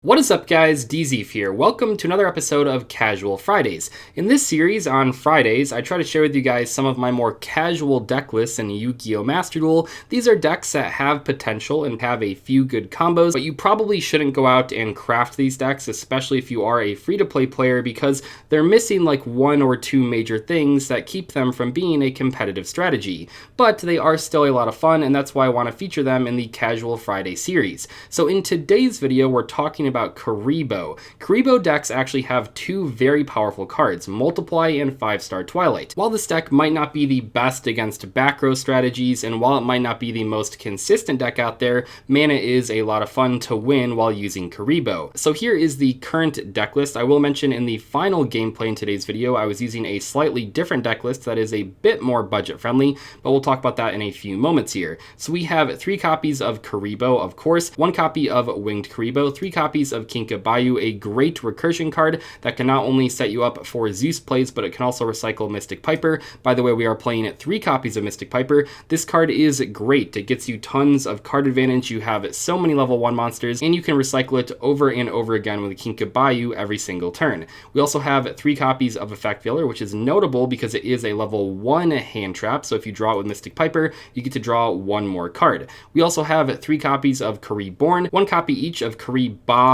What is up, guys? Dzeeff here. Welcome to another episode of Casual Fridays. In this series on Fridays, I try to share with you guys some of my more casual deck lists in Yu-Gi-Oh! Master Duel. These are decks that have potential and have a few good combos, but you probably shouldn't go out and craft these decks, especially if you are a free-to-play player, because they're missing like one or two major things that keep them from being a competitive strategy. But they are still a lot of fun, and that's why I want to feature them in the Casual Friday series. So in today's video, we're talking about Kuriboh. Kuriboh decks actually have two very powerful cards, Multiply and 5-Star Twilight. While this deck might not be the best against back row strategies, and while it might not be the most consistent deck out there, mana is a lot of fun to win while using Kuriboh. So here is the current deck list. I will mention in the final gameplay in today's video, I was using a slightly different deck list that is a bit more budget friendly, but we'll talk about that in a few moments here. So we have 3 copies of Kuriboh, of course, 1 copy of Winged Kuriboh, 3 copies of Kuriboh, a great recursion card that can not only set you up for Zeus plays, but it can also recycle Mystic Piper. By the way, we are playing 3 copies of Mystic Piper. This card is great. It gets you tons of card advantage. You have so many level 1 monsters, and you can recycle it over and over again with Kuriboh every single turn. We also have 3 copies of Effect Veiler, which is notable because it is a level 1 hand trap, so if you draw it with Mystic Piper, you get to draw 1 more card. We also have 3 copies of Kuriboh, 1 copy each of Kuriboh,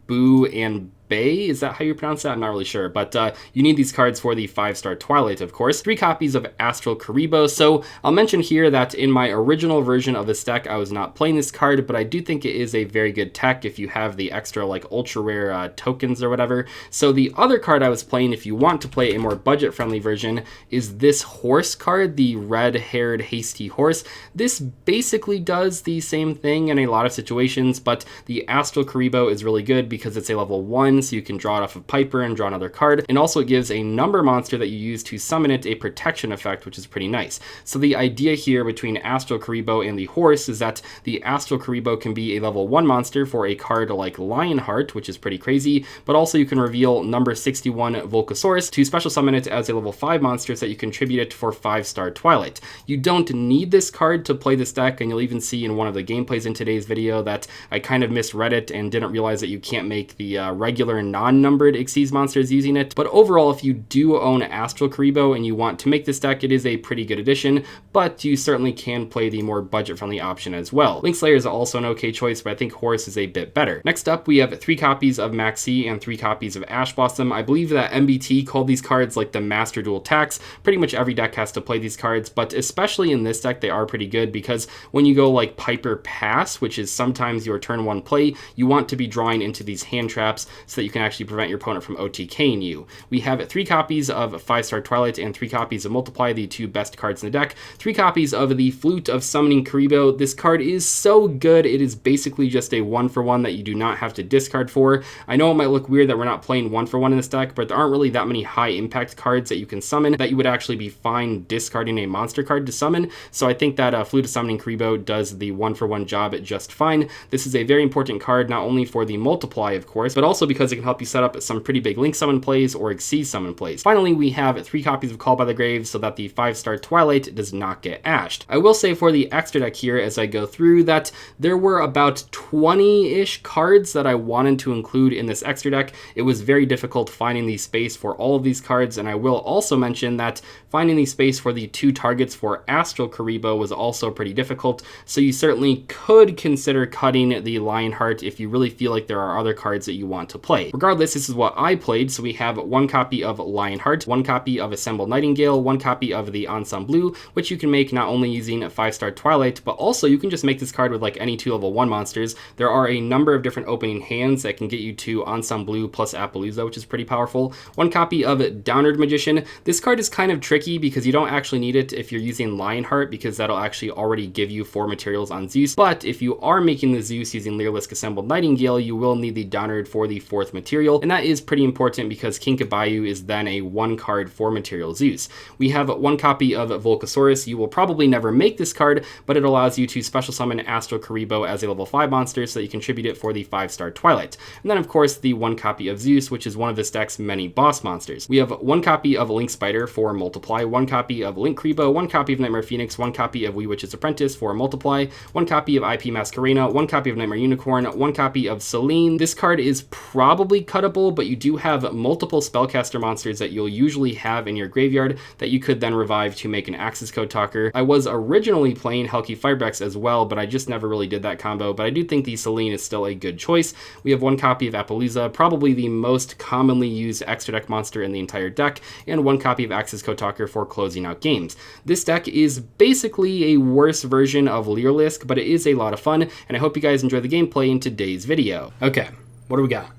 Boo, and Bay? Is that how you pronounce that? I'm not really sure, but you need these cards for the 5-Star Twilight, of course. 3 copies of Astral Kuriboh. So I'll mention here that in my original version of this deck, I was not playing this card, but I do think it is a very good tech if you have the extra like ultra rare tokens or whatever. So the other card I was playing, if you want to play a more budget friendly version, is this horse card, the red-haired hasty horse. This basically does the same thing in a lot of situations, but the Astral Kuriboh is really good because it's a level 1, so you can draw it off of Piper and draw another card, and also it gives a number monster that you use to summon it a protection effect, which is pretty nice. So the idea here between Astral Kuriboh and the horse is that the Astral Kuriboh can be a level 1 monster for a card like Lionheart, which is pretty crazy, but also you can reveal number 61 Volcasaurus to special summon it as a level 5 monster so that you contribute it for 5-Star Twilight. You don't need this card to play this deck, and you'll even see in one of the gameplays in today's video that I kind of misread it and didn't realize that you can't make the regular non-numbered Xyz monsters using it. But overall, if you do own Astral Kuriboh and you want to make this deck, it is a pretty good addition, but you certainly can play the more budget-friendly option as well. Link Slayer is also an okay choice, but I think Horus is a bit better. Next up, we have 3 copies of Maxi and 3 copies of Ash Blossom. I believe that MBT called these cards like the Master Duel tax. Pretty much every deck has to play these cards, but especially in this deck, they are pretty good because when you go like Piper Pass, which is sometimes your turn 1 play, you want to be drawing into these hand traps so that you can actually prevent your opponent from OTKing you. We have 3 copies of 5-Star Twilight and 3 copies of Multiply, the 2 best cards in the deck. 3 copies of the Flute of Summoning Kuriboh. This card is so good. It is basically just a 1-for-1 that you do not have to discard for. I know it might look weird that we're not playing 1-for-1 in this deck, but there aren't really that many high impact cards that you can summon that you would actually be fine discarding a monster card to summon. So I think that Flute of Summoning Kuriboh does the 1-for-1 job just fine. This is a very important card, not only for the Multiply, of course, but also because it can help you set up some pretty big Link Summon plays or Xyz Summon plays. Finally, we have 3 copies of Call by the Grave so that the 5-Star Twilight does not get ashed. I will say for the extra deck here as I go through that there were about 20-ish cards that I wanted to include in this extra deck. It was very difficult finding the space for all of these cards, and I will also mention that finding the space for the 2 targets for Astral Kuriboh was also pretty difficult, so you certainly could consider cutting the Lionheart if you really feel like there are other cards that you want to play. Regardless, this is what I played, so we have 1 copy of Lionheart, 1 copy of Assembled Nightingale, 1 copy of the Ensemble, which you can make not only using 5-Star Twilight, but also you can just make this card with like any 2 level 1 monsters. There are a number of different opening hands that can get you to Ensemble plus Appaloosa, which is pretty powerful. 1 copy of Downward Magician. This card is kind of tricky because you don't actually need it if you're using Lionheart, because that'll actually already give you 4 materials on Zeus, but if you are making the Zeus using Leerlisk Assembled Nightingale, you will need the Downward for the 4 4th material, and that is pretty important because Kinkabayu is then a 1 card 4 material Zeus. We have 1 copy of Volcasaurus. You will probably never make this card, but it allows you to special summon Astral Kuriboh as a level 5 monster so that you contribute it for the 5-star Twilight. And then of course the 1 copy of Zeus, which is one of this deck's many boss monsters. We have 1 copy of Link Spider for Multiply, 1 copy of Link Kuriboh, 1 copy of Nightmare Phoenix, 1 copy of Wee Witch's Apprentice for Multiply, 1 copy of IP Masquerena, 1 copy of Nightmare Unicorn, 1 copy of Selene. This card is probably cuttable, but you do have multiple spellcaster monsters that you'll usually have in your graveyard that you could then revive to make an Access Code Talker. I was originally playing Helki Firebrex as well, but I just never really did that combo, but I do think the Selene is still a good choice. We have 1 copy of Appaloosa, probably the most commonly used extra deck monster in the entire deck, and 1 copy of Access Code Talker for closing out games. This deck is basically a worse version of Leerlisk, but it is a lot of fun, and I hope you guys enjoy the gameplay in today's video. Okay, what do we got?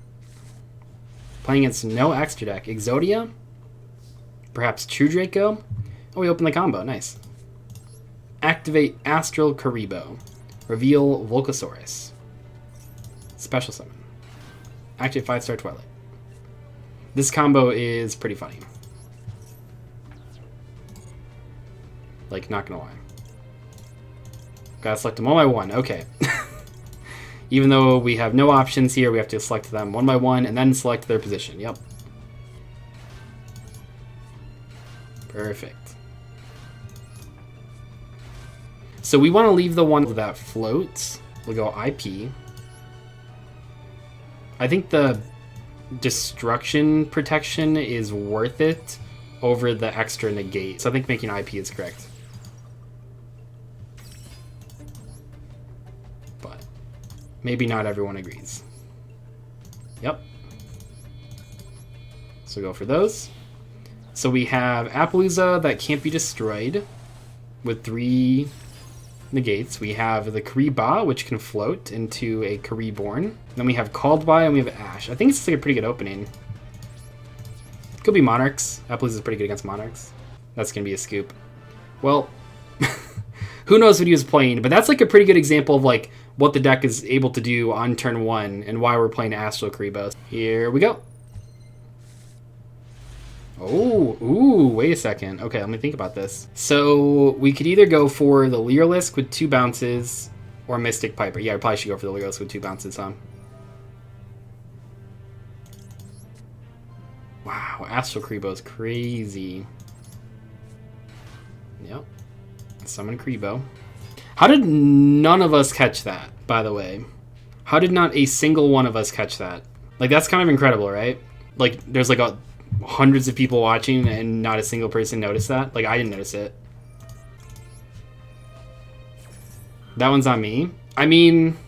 Playing against no extra deck. Exodia? Perhaps True Draco? Oh, we opened the combo, nice. Activate Astral Kuriboh. Reveal Volcasaurus. Special summon. Activate 5-star Twilight. This combo is pretty funny. Like, not gonna lie. Gotta select them 1 by 1, okay. Even though we have no options here, we have to select them 1 by 1 and then select their position, yep. Perfect. So we want to leave the one that floats. We'll go IP. I think the destruction protection is worth it over the extra negate. So I think making IP is correct. But maybe not everyone agrees. Yep. So go for those. So we have Appaloosa that can't be destroyed with 3 negates. We have the Kuriboh, which can float into a Kuriborn. Then we have Called By, and we have Ash. I think it's like a pretty good opening. Could be Monarchs. Appaloosa is pretty good against Monarchs. That's going to be a scoop. Well, who knows what he was playing, but that's like a pretty good example of like what the deck is able to do on turn 1 and why we're playing Astral Kuriboh. Here we go. Oh, ooh, wait a second. Okay, let me think about this. So we could either go for the Leerlisk with 2 bounces or Mystic Piper. Yeah, I probably should go for the Leerlisk with 2 bounces, huh? Wow, Astral Kuriboh is crazy. Yep. Summon Kuriboh. How did none of us catch that, by the way? How did not a single one of us catch that? Like, that's kind of incredible, right? Like, there's like hundreds of people watching and not a single person noticed that. Like, I didn't notice it. That one's on me. I mean,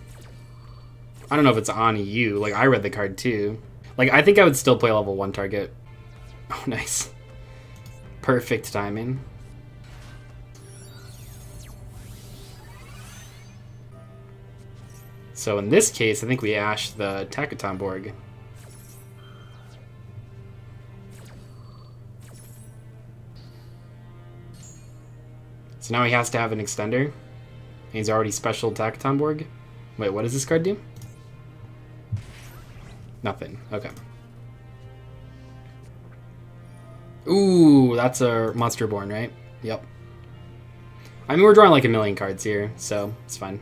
I don't know if it's on you. Like, I read the card too. Like, I think I would still play level 1 target. Oh, nice. Perfect timing. So in this case, I think we Ash the Takatomborg. So now he has to have an extender. And he's already special Takatomborg. Wait, what does this card do? Nothing. Okay. Ooh, that's a Monster Born, right? Yep. I mean, we're drawing like a million cards here, so it's fine.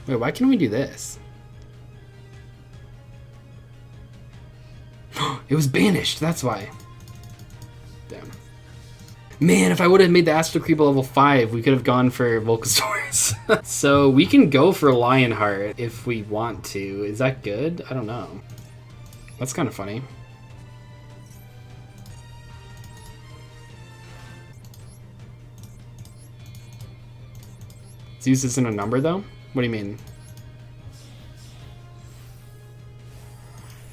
Wait, why can't we do this? It was banished, that's why. Damn. Man, if I would have made the Astral Kuriboh level 5, we could have gone for Volcasaurus. So we can go for Lionheart if we want to. Is that good? I don't know. That's kind of funny. Zeus isn't a number though? What do you mean?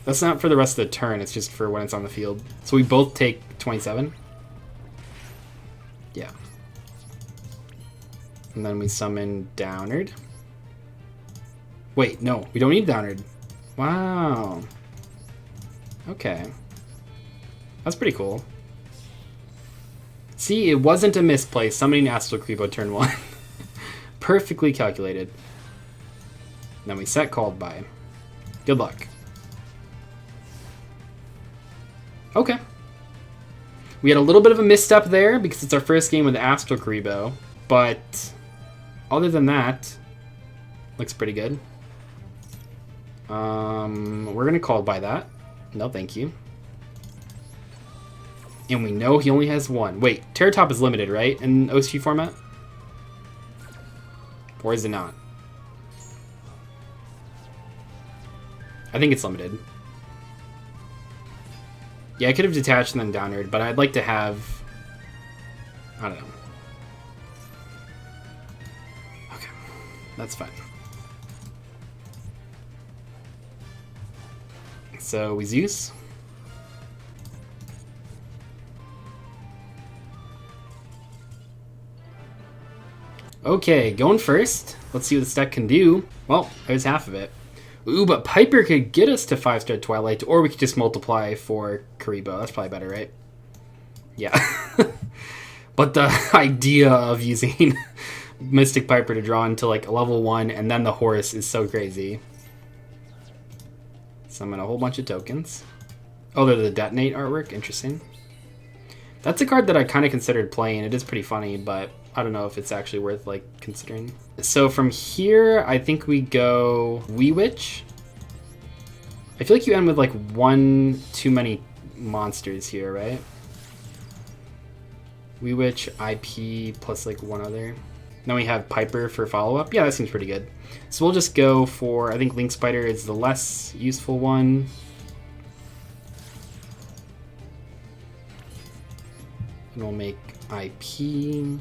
That's not for the rest of the turn, it's just for when it's on the field. So we both take 27? Yeah. And then we summon Downard. Wait, no, we don't need Downard. Wow. Okay. That's pretty cool. See, it wasn't a misplay. Summoning Astral Kuriboh turn 1. Perfectly calculated. Then we set called by. Good luck. Okay. We had a little bit of a misstep there because it's our first game with Astral Kuriboh, but other than that, looks pretty good. We're gonna call by that. No, thank you. And we know he only has one. Wait, Terratop is limited, right, in OSG format? Or is it not? I think it's limited. Yeah, I could have detached and then downward, but I'd like to have... I don't know. Okay, that's fine. So we Zeus. Okay, going first. Let's see what this deck can do. Well, there's half of it. Ooh, but Piper could get us to 5-star Twilight, or we could just multiply for Kuriboh. That's probably better, right? Yeah. But the idea of using Mystic Piper to draw into like a level 1 and then the horse is so crazy. Summon a whole bunch of tokens. Oh, they're the Detonate artwork. Interesting. That's a card that I kind of considered playing. It is pretty funny, but I don't know if it's actually worth like considering. So from here, I think we go Wee Witch. I feel like you end with like one too many monsters here, right? Wee Witch, IP, plus like one other. Then we have Piper for follow-up. Yeah, that seems pretty good. So we'll just go for, I think Link Spider is the less useful one. And we'll make IP.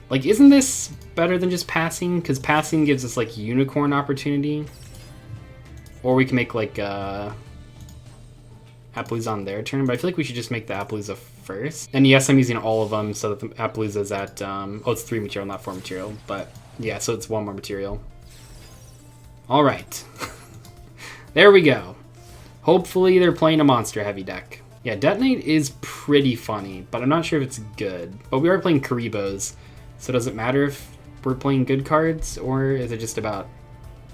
Like, isn't this better than just passing? Because passing gives us like unicorn opportunity. Or we can make like Appaloosa on their turn, but I feel like we should just make the Appaloosa first. And yes, I'm using all of them so that the Appaloosa's at, oh, it's 3 material, not 4 material. But yeah, so it's 1 more material. All right. There we go. Hopefully they're playing a monster heavy deck. Yeah, Detonate is pretty funny, but I'm not sure if it's good. But we are playing Kuribohs, so does it matter if we're playing good cards, or is it just about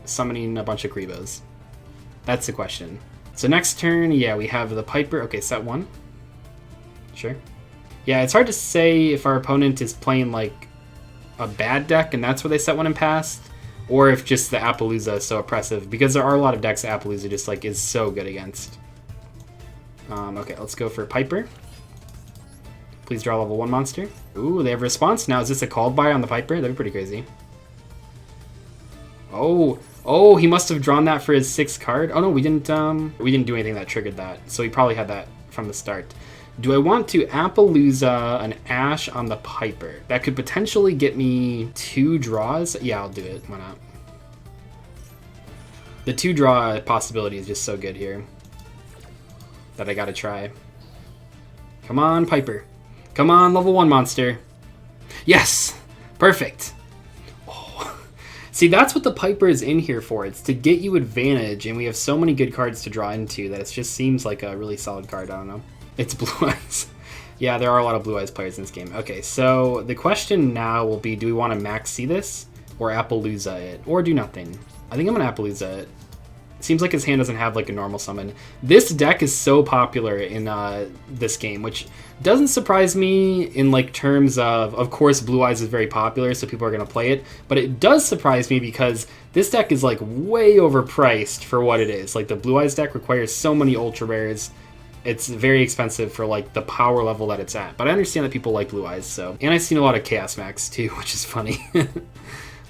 summoning a bunch of Kuribohs? That's the question. So next turn, yeah, we have the Piper. Okay, set 1. Sure. Yeah, it's hard to say if our opponent is playing like a bad deck and that's where they set 1 and passed, or if just the Appaloosa is so oppressive, because there are a lot of decks that Appaloosa just like is so good against. Okay, let's go for Piper. Please draw level 1 monster. Ooh, they have response now. Is this a called by on the Piper? That'd be pretty crazy. Oh, he must have drawn that for his 6th card. Oh no, we didn't do anything that triggered that. So he probably had that from the start. Do I want to Appaloosa an Ash on the Piper? That could potentially get me 2 draws. Yeah, I'll do it. Why not? The 2 draw possibility is just so good here that I gotta try. Come on, Piper. Come on, level 1 monster. Yes! Perfect. Oh. See, that's what the Piper is in here for. It's to get you advantage, and we have so many good cards to draw into that it just seems like a really solid card. I don't know. It's Blue Eyes. Yeah, there are a lot of Blue Eyes players in this game. Okay, so the question now will be, do we want to max see this, or Appaloosa it, or do nothing? I think I'm gonna Appaloosa it. Seems like his hand doesn't have like a normal summon. This deck is so popular in this game, which doesn't surprise me in like terms of course Blue Eyes is very popular, so people are gonna play it, but it does surprise me because this deck is like way overpriced for what it is. Like the Blue Eyes deck requires so many ultra rares. It's very expensive for like the power level that it's at, but I understand that people like Blue Eyes, so. And I've seen a lot of Chaos Max too, which is funny.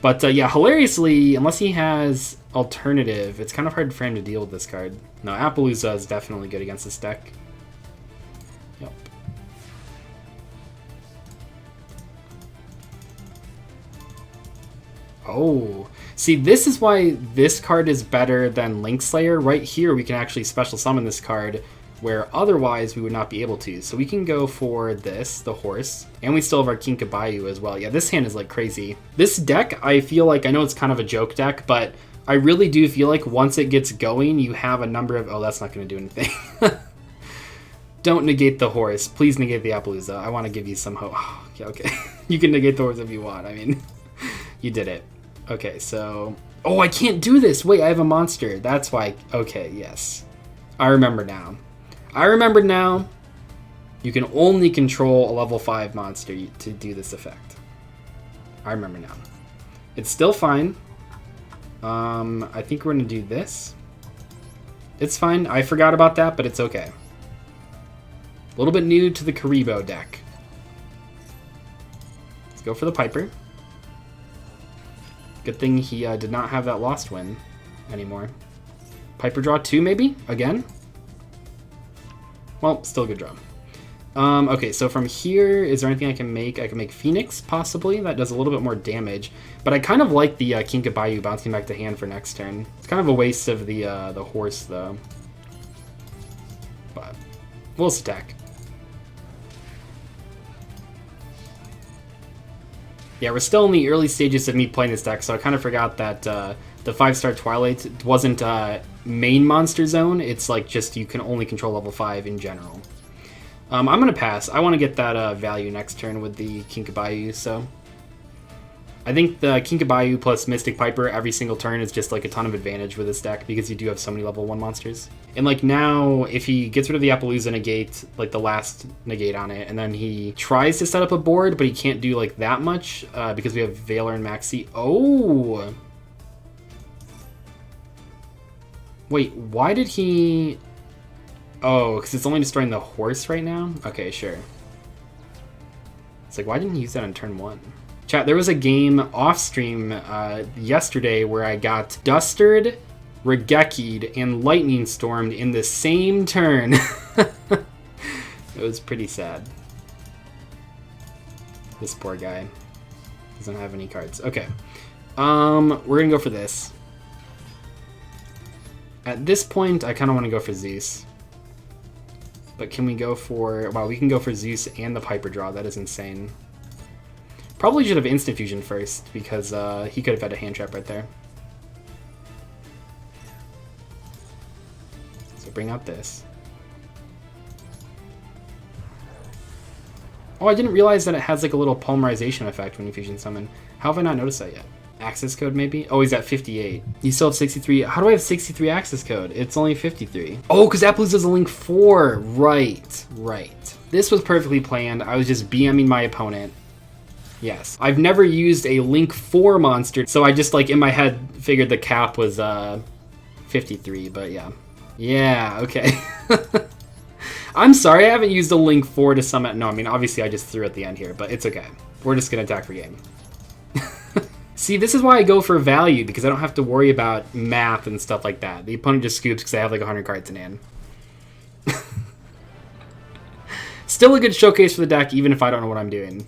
But yeah, hilariously, unless he has alternative, it's kind of hard for him to deal with this card. No, Appaloosa is definitely good against this deck. Yep. Oh, see, this is why this card is better than Link Slayer. Right here, we can actually special summon this card, where otherwise we would not be able to. So we can go for this, the horse, and we still have our Kinkabayu as well. Yeah, this hand is like crazy. This deck, I feel like, I know it's kind of a joke deck, but I really do feel like once it gets going, you have a number of, oh, that's not going to do anything. Don't negate the horse. Please negate the Appaloosa. I want to give you some hope. Oh, yeah, okay. You can negate the horse if you want. I mean, you did it. Okay, so... Oh, I can't do this! Wait, I have a monster. That's why... Okay, yes. I remember now. I remember now. You can only control a level 5 monster to do this effect. I remember now. It's still fine. I think we're going to do this. It's fine. I forgot about that, but it's okay. A little bit new to the Kuriboh deck. Let's go for the Piper. Good thing he did not have that lost win anymore. Piper draw 2 maybe? Again? Well, still a good draw. Okay, so from here, is there anything I can make? I can make Phoenix, possibly. That does a little bit more damage. But I kind of like the Kuriboh bouncing back to hand for next turn. It's kind of a waste of the horse, though. But we'll attack. Yeah, we're still in the early stages of me playing this deck, so I kind of forgot that the 5-star Twilight wasn't main monster zone. It's like just you can only control level 5 in general. I'm going to pass. I want to get that value next turn with the Kuriboh, so... I think the Kuriboh plus Mystic Piper every single turn is just like a ton of advantage with this deck because you do have so many level 1 monsters. And like now, if he gets rid of the Appaloosa negate, like the last negate on it, and then he tries to set up a board, but he can't do like that much because we have Veiler and Maxi. Oh! Wait, why did he... Oh, because it's only destroying the horse right now? Okay, sure. It's like, why didn't he use that on turn 1? Chat, there was a game off stream yesterday where I got Dustered, Regeki'd, and Lightning Stormed in the same turn. It was pretty sad. This poor guy doesn't have any cards. Okay, we're gonna go for this. At this point, I kind of want to go for Zeus. But can we go for... Wow, we can go for Zeus and the Piper draw. That is insane. Probably should have Instant Fusion first, because he could have had a hand trap right there. So bring out this. Oh, I didn't realize that it has like a little polymerization effect when you Fusion Summon. How have I not noticed that yet? Access code maybe? Oh, he's at 58. You still have 63. How do I have 63 access code? It's only 53. Oh, because Appaloosa is a link 4. Right, right. This was perfectly planned. I was just BMing my opponent. Yes. I've never used a link 4 monster, so I just like in my head figured the cap was 53, but yeah. Yeah, okay. I'm sorry I haven't used a link 4 to summon. No, I mean obviously I just threw at the end here, but it's okay. We're just gonna attack for game. See, this is why I go for value, because I don't have to worry about math and stuff like that. The opponent just scoops because I have like 100 cards in hand. Still a good showcase for the deck, even if I don't know what I'm doing.